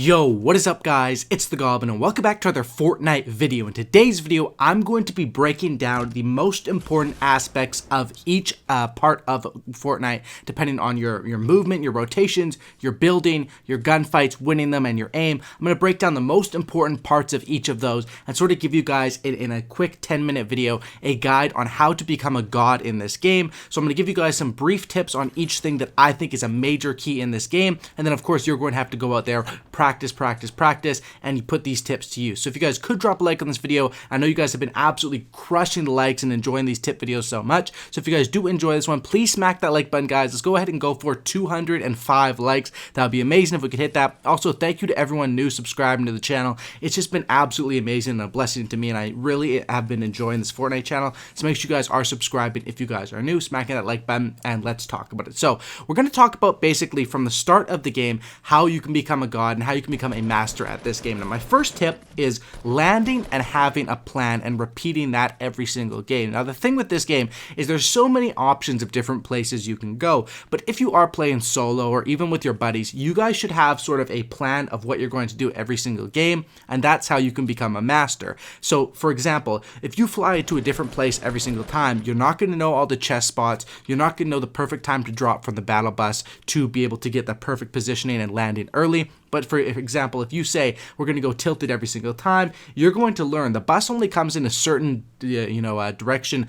Yo, what is up guys? It's the Goblin and welcome back to another Fortnite video. In today's video, I'm going to be breaking down the most important aspects of each part of Fortnite, depending on your movement, your rotations, your building, your gunfights, winning them, and your aim. I'm going to break down the most important parts of each of those and sort of give you guys, in a quick 10-minute video, a guide on how to become a god in this game. So I'm going to give you guys some brief tips on each thing that I think is a major key in this game. And then, of course, you're going to have to go out there, practice, and you put these tips to use. So if you guys could drop a like on this video, I know you guys have been absolutely crushing the likes and enjoying these tip videos so much. So if you guys do enjoy this one, please smack that like button, guys. Let's go ahead and go for 205 likes. That would be amazing if we could hit that. Also, thank you to everyone new subscribing to the channel. It's just been absolutely amazing and a blessing to me, and I really have been enjoying this Fortnite channel. So make sure you guys are subscribing if you guys are new, smacking that like button, and let's talk about it. So we're going to talk about basically from the start of the game how you can become a god and how you can become a master at this game. Now, my first tip is landing and having a plan and repeating that every single game. Now, the thing with this game is there's so many options of different places you can go, but if you are playing solo or even with your buddies, you guys should have sort of a plan of what you're going to do every single game, and that's how you can become a master. So, for example, if you fly to a different place every single time, you're not going to know all the chest spots, you're not going to know the perfect time to drop from the battle bus to be able to get the perfect positioning and landing early. But for example, if you say we're going to go tilted every single time, you're going to learn the bus only comes in a certain direction,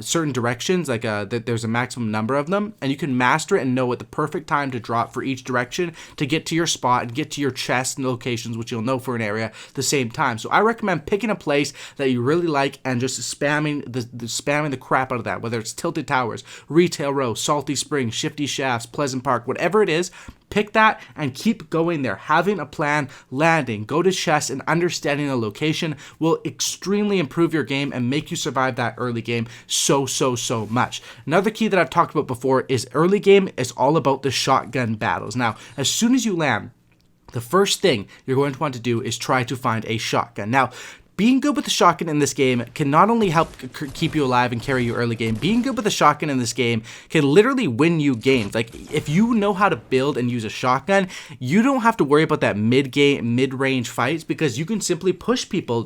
certain directions, like that there's a maximum number of them, and you can master it and know what the perfect time to drop for each direction to get to your spot and get to your chest and locations, which you'll know for an area the same time. So I recommend picking a place that you really like and just spamming the crap out of that, whether it's Tilted Towers, Retail Row, Salty Springs, Shifty Shafts, Pleasant Park, whatever it is. Pick that and keep going there. Having a plan, landing, go to chests, and understanding the location will extremely improve your game and make you survive that early game so much. Another key that I've talked about before is early game is all about the shotgun battles. Now, as soon as you land, the first thing you're going to want to do is try to find a shotgun. Now, being good with the shotgun in this game can not only help keep you alive and carry you early game, being good with the shotgun in this game can literally win you games. Like, if you know how to build and use a shotgun, you don't have to worry about that mid-range fights because you can simply push people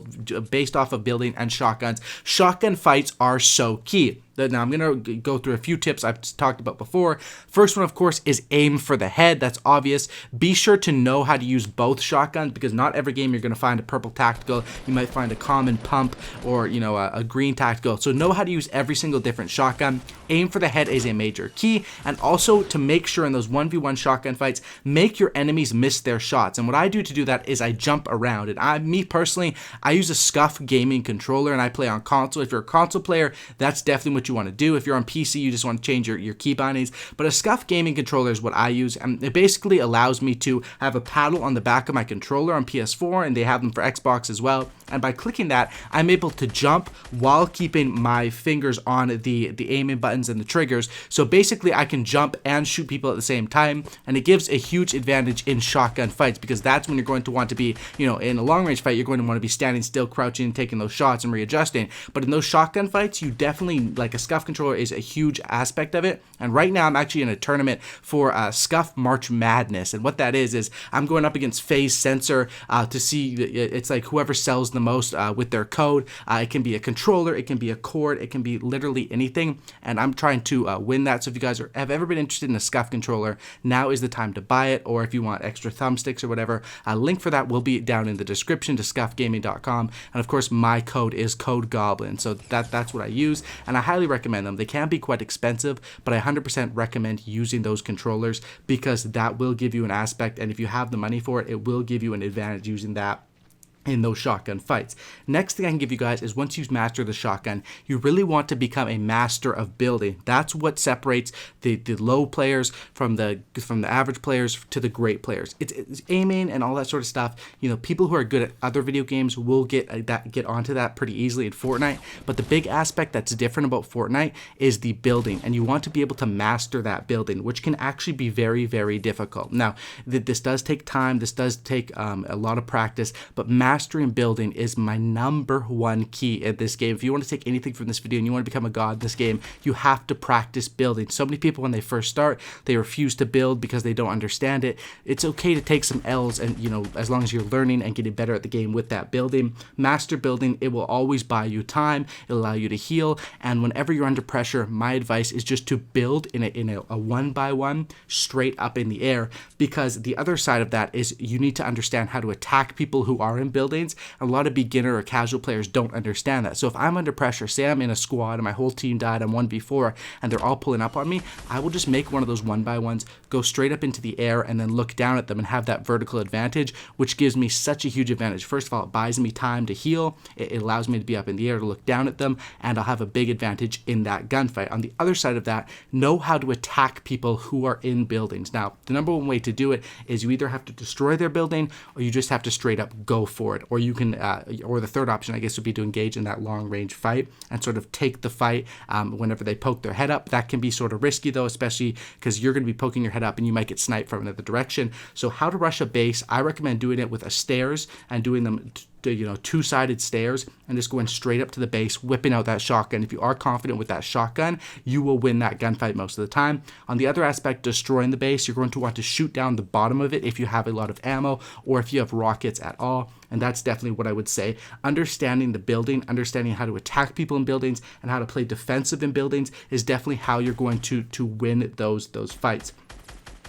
based off of building and shotguns. Shotgun fights are so key. Now, I'm going to go through a few tips I've talked about before. First one, of course, is aim for the head. That's obvious. Be sure to know how to use both shotguns because not every game you're going to find a purple tactical. You might find a common pump or, a green tactical. So know how to use every single different shotgun. Aim for the head is a major key. And also to make sure in those 1v1 shotgun fights, make your enemies miss their shots. And what I do to do that is I jump around. And me personally, I use a Scuff gaming controller and I play on console. If you're a console player, that's definitely what you want to do. If you're on PC, you just want to change your key bindings. But a Scuff gaming controller is what I use, and it basically allows me to have a paddle on the back of my controller on PS4, and they have them for Xbox as well. And by clicking that, I'm able to jump while keeping my fingers on the aiming buttons and the triggers. So basically, I can jump and shoot people at the same time, and it gives a huge advantage in shotgun fights because that's when you're going to want to be, in a long range fight, you're going to want to be standing still, crouching, and taking those shots and readjusting. But in those shotgun fights, you definitely, like, a Scuff controller is a huge aspect of it. And right now, I'm actually in a tournament for Scuff March Madness, and what that is I'm going up against Phase Sensor to see. It's like whoever sells the most with their code. It can be a controller, it can be a cord, it can be literally anything, and I'm trying to win that. So if you guys have ever been interested in a Scuff controller, now is the time to buy it. Or if you want extra thumbsticks or whatever, a link for that will be down in the description to scuffgaming.com. And of course, my code is code Goblin, so that's what I use, and I highly recommend them. They can be quite expensive, but I 100% recommend using those controllers because that will give you an aspect, and if you have the money for it, it will give you an advantage using that in those shotgun fights. Next thing I can give you guys is once you've mastered the shotgun, you really want to become a master of building. That's what separates the low players from the average players to the great players. It's aiming and all that sort of stuff. People who are good at other video games will get onto that pretty easily in Fortnite. But the big aspect that's different about Fortnite is the building, and you want to be able to master that building, which can actually be very, very difficult. Now, this does take time. This does take a lot of practice, but mastering building is my number one key in this game. If you want to take anything from this video and you want to become a god in this game, you have to practice building. So many people, when they first start, they refuse to build because they don't understand it. It's okay to take some L's, and as long as you're learning and getting better at the game with that building. Master building, it will always buy you time. It'll allow you to heal, and whenever you're under pressure, my advice is just to build in a one by one straight up in the air, because the other side of that is you need to understand how to attack people who are in buildings. A lot of beginner or casual players don't understand that. So if I'm under pressure, say I'm in a squad and my whole team died on 1v4 and they're all pulling up on me, I will just make one of those one by ones, go straight up into the air, and then look down at them and have that vertical advantage, which gives me such a huge advantage. First of all, it buys me time to heal. It allows me to be up in the air to look down at them, and I'll have a big advantage in that gunfight. On the other side of that, know how to attack people who are in buildings. Now, the number one way to do it is you either have to destroy their building, or you just have to straight up go for it. Or you can, or the third option, I guess, would be to engage in that long range fight and sort of take the fight whenever they poke their head up. That can be sort of risky though, especially because you're going to be poking your head up and you might get sniped from another direction. So how to rush a base, I recommend doing it with a stairs and doing them two-sided stairs and just going straight up to the base, whipping out that shotgun. If you are confident with that shotgun, you will win that gunfight most of the time. On the other aspect, destroying the base, you're going to want to shoot down the bottom of it if you have a lot of ammo or if you have rockets at all. And that's definitely what I would say. Understanding the building, understanding how to attack people in buildings and how to play defensive in buildings is definitely how you're going to win those fights,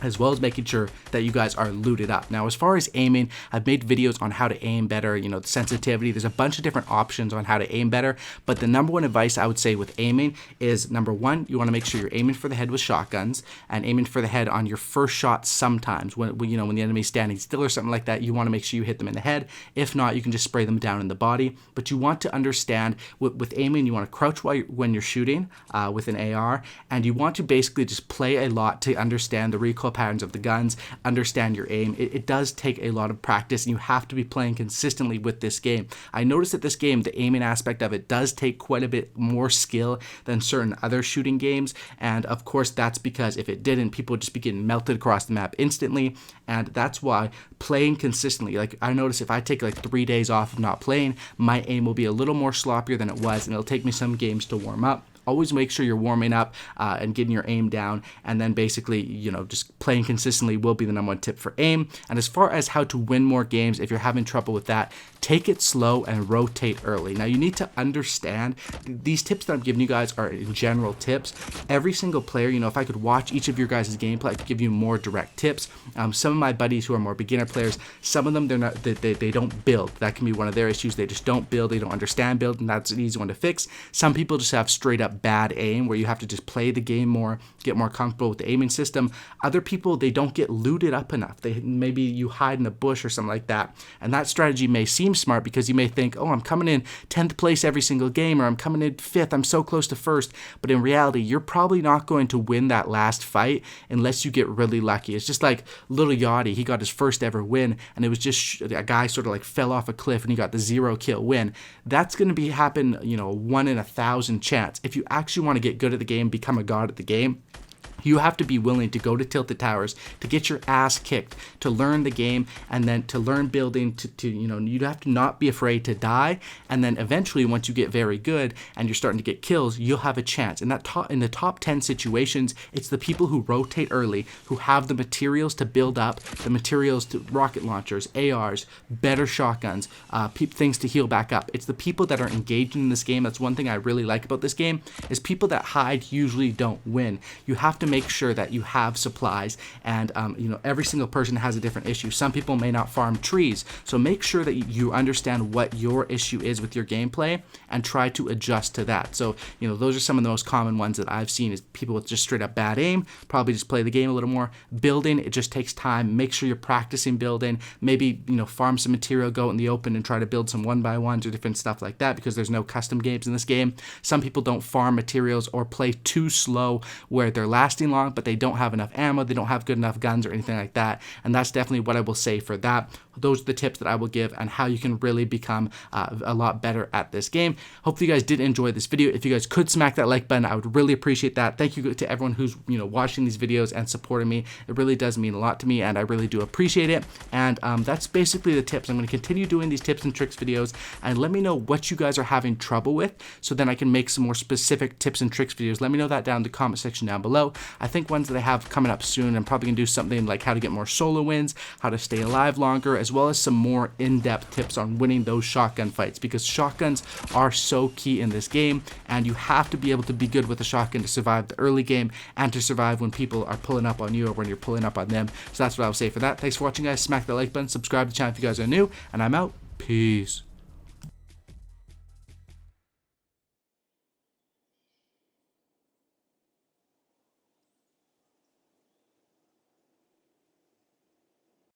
as well as making sure that you guys are looted up. Now, as far as aiming, I've made videos on how to aim better, the sensitivity. There's a bunch of different options on how to aim better, but the number one advice I would say with aiming is, number one, you want to make sure you're aiming for the head with shotguns and aiming for the head on your first shot sometimes. When the enemy's standing still or something like that, you want to make sure you hit them in the head. If not, you can just spray them down in the body. But you want to understand, with aiming, you want to crouch when you're shooting with an AR, and you want to basically just play a lot to understand the recoil patterns of the guns, understand your aim. It does take a lot of practice, and you have to be playing consistently with this game. I noticed that this game, the aiming aspect of it does take quite a bit more skill than certain other shooting games, and of course that's because if it didn't, people would just be getting melted across the map instantly, and that's why playing consistently, like I notice if I take like 3 days off of not playing, my aim will be a little more sloppier than it was, and it'll take me some games to warm up. Always make sure you're warming up and getting your aim down, and then basically, just playing consistently will be the number one tip for aim. And as far as how to win more games, if you're having trouble with that, take it slow and rotate early. Now, you need to understand these tips that I'm giving you guys are in general tips. Every single player, if I could watch each of your guys' gameplay, I could give you more direct tips. Some of my buddies who are more beginner players, some of them, they don't build. That can be one of their issues. They just don't build. They don't understand build, and that's an easy one to fix. Some people just have straight up bad aim, where you have to just play the game more, get more comfortable with the aiming system. Other people, they don't get looted up enough. Maybe you hide in a bush or something like that, and that strategy may seem smart because you may think, oh, I'm coming in 10th place every single game, or I'm coming in 5th, I'm so close to 1st, but in reality, you're probably not going to win that last fight unless you get really lucky. It's just like Little Yachty, he got his first ever win, and it was just a guy sort of like fell off a cliff and he got the 0 kill win. That's going to happen, 1 in 1,000 chance. If you actually want to get good at the game, become a god at the game, you have to be willing to go to Tilted Towers, to get your ass kicked, to learn the game, and then to learn building, you'd have to not be afraid to die, and then eventually once you get very good and you're starting to get kills, you'll have a chance. And in the top 10 situations, it's the people who rotate early, who have the materials to build up, the materials to rocket launchers, ARs, better shotguns, things to heal back up. It's the people that are engaged in this game. That's one thing I really like about this game, is people that hide usually don't win. You have to make sure that you have supplies, and every single person has a different issue. Some people may not farm trees, so make sure that you understand what your issue is with your gameplay and try to adjust to that. So those are some of the most common ones that I've seen, is people with just straight up bad aim, probably just play the game a little more. Building, it just takes time. Make sure you're practicing building. Maybe farm some material, go out in the open and try to build some 1x1s or different stuff like that, because there's no custom games in this game. Some people don't farm materials or play too slow, where their last lasting long, but they don't have enough ammo, they don't have good enough guns or anything like that. And that's definitely what I will say for that. Those are the tips that I will give on how you can really become a lot better at this game. Hopefully you guys did enjoy this video. If you guys could smack that like button, I would really appreciate that. Thank you to everyone who's watching these videos and supporting me. It really does mean a lot to me, and I really do appreciate it. And that's basically the tips. I'm going to continue doing these tips and tricks videos, and let me know what you guys are having trouble with, so then I can make some more specific tips and tricks videos. Let me know that down in the comment section down below. I think ones that I have coming up soon, I'm probably going to do something like how to get more solo wins, how to stay alive longer, as well as some more in-depth tips on winning those shotgun fights, because shotguns are so key in this game, and you have to be able to be good with a shotgun to survive the early game and to survive when people are pulling up on you or when you're pulling up on them. So that's what I will say for that. Thanks for watching, guys. Smack that like button, subscribe to the channel if you guys are new, and I'm out. Peace.